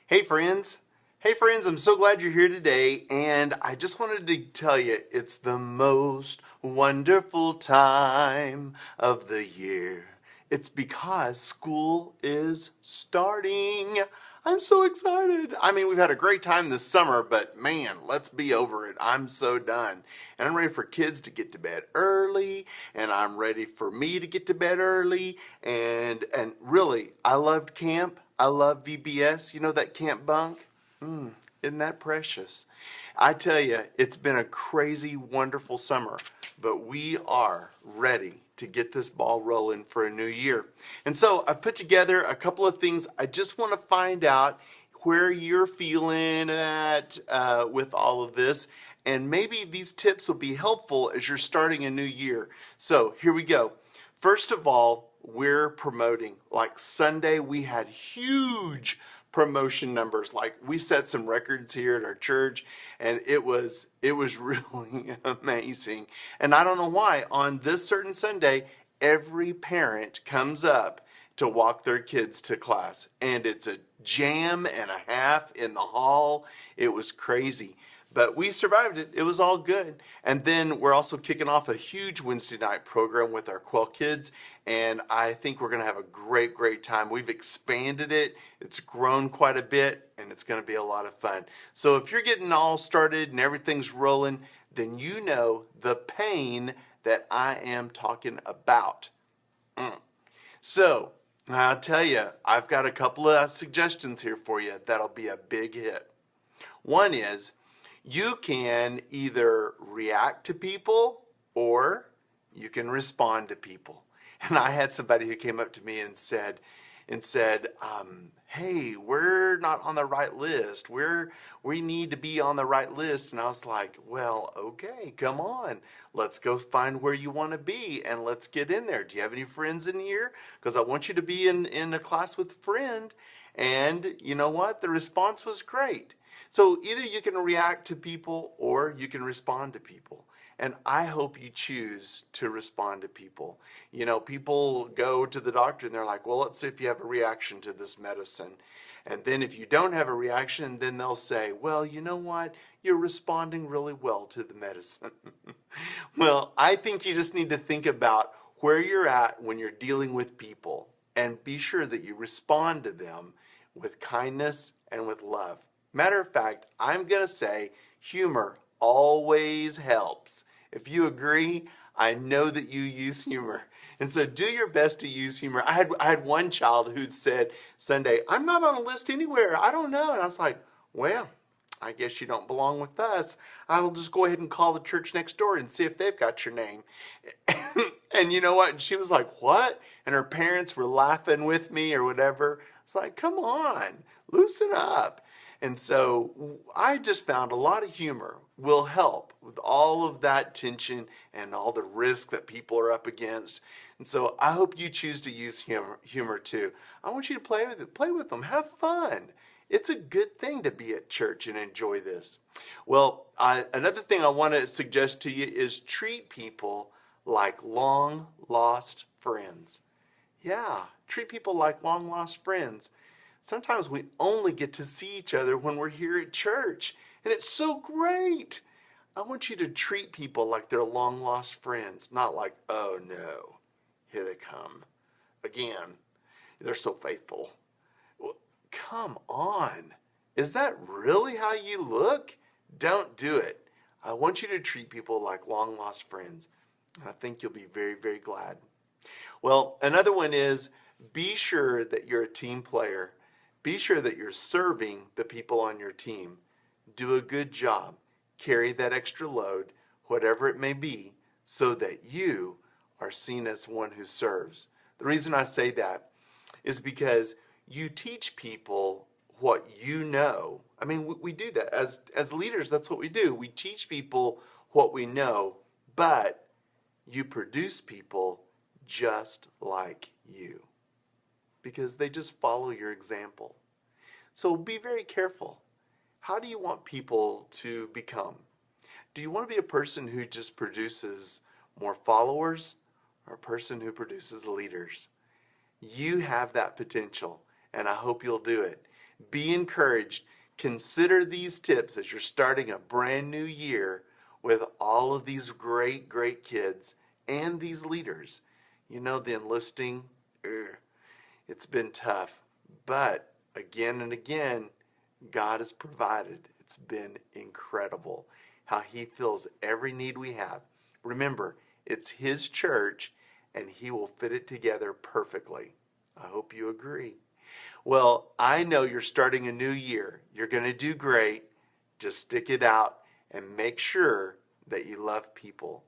Hey friends. Hey friends, I'm so glad you're here today, and I just wanted to tell you it's the most wonderful time of the year. It's because school is starting. I'm so excited. I mean, we've had a great time this summer, but man, let's be over it. I'm so done. And I'm ready for kids to get to bed early, and I'm ready for me to get to bed early. And really, I loved camp. I love VBS. You know that camp bunk? Isn't that precious? I tell you, it's been a crazy, wonderful summer, but we are ready to get this ball rolling for a new year. And so I've put together a couple of things. I just want to find out where you're feeling at with all of this. And maybe these tips will be helpful as you're starting a new year. So here we go. First of all, we're promoting. Like Sunday, we had huge promotion numbers. Like we set some records here at our church, and it was really amazing. And I don't know why on this certain Sunday every parent comes up to walk their kids to class, and it's a jam and a half in the hall. It was crazy. But we survived it. It was all good. And then we're also kicking off a huge Wednesday night program with our Quell Kids. And I think we're going to have a great, great time. We've expanded it. It's grown quite a bit, and it's going to be a lot of fun. So if you're getting all started and everything's rolling, then you know the pain that I am talking about. So I'll tell you, I've got a couple of suggestions here for you that'll be a big hit. One is you can either react to people or you can respond to people. And I had somebody who came up to me and said, hey, we're not on the right list. We need to be on the right list. And I was like, well, okay, come on. Let's go find where you want to be and let's get in there. Do you have any friends in here? Because I want you to be in a class with a friend. And you know what? The response was great. So either you can react to people or you can respond to people. And I hope you choose to respond to people. You know, people go to the doctor and they're like, well, let's see if you have a reaction to this medicine. And then if you don't have a reaction, then they'll say, well, you know what? You're responding really well to the medicine. Well, I think you just need to think about where you're at when you're dealing with people and be sure that you respond to them with kindness and with love. Matter of fact, I'm going to say humor always helps. If you agree, I know that you use humor. And so do your best to use humor. I had one child who'd said Sunday, I'm not on a list anywhere. I don't know. And I was like, well, I guess you don't belong with us. I will just go ahead and call the church next door and see if they've got your name. And you know what? And she was like, what? And her parents were laughing with me or whatever. It's like, come on, loosen up. And so I just found a lot of humor will help with all of that tension and all the risk that people are up against. And so I hope you choose to use humor too. I want you to play with it, play with them, have fun. It's a good thing to be at church and enjoy this. Well, another thing I want to suggest to you is treat people like long lost friends. Yeah, treat people like long lost friends. Sometimes we only get to see each other when we're here at church, and it's so great. I want you to treat people like they're long lost friends, not like, oh no, here they come again. They're so faithful. Well, come on. Is that really how you look? Don't do it. I want you to treat people like long lost friends. I think you'll be very, very glad. Well, another one is be sure that you're a team player. Be sure that you're serving the people on your team. Do a good job. Carry that extra load, whatever it may be, so that you are seen as one who serves. The reason I say that is because you teach people what you know. I mean, we do that. As leaders, that's what we do. We teach people what we know, but you produce people just like you because they just follow your example. So be very careful. How do you want people to become? Do you want to be a person who just produces more followers or a person who produces leaders? You have that potential, and I hope you'll do it Be encouraged. Consider these tips as you're starting a brand new year with all of these great, great kids and these leaders. You know, the enlisting, it's been tough. But again and again, God has provided. It's been incredible how He fills every need we have. Remember, it's His church and He will fit it together perfectly. I hope you agree. Well, I know you're starting a new year. You're going to do great. Just stick it out and make sure that you love people.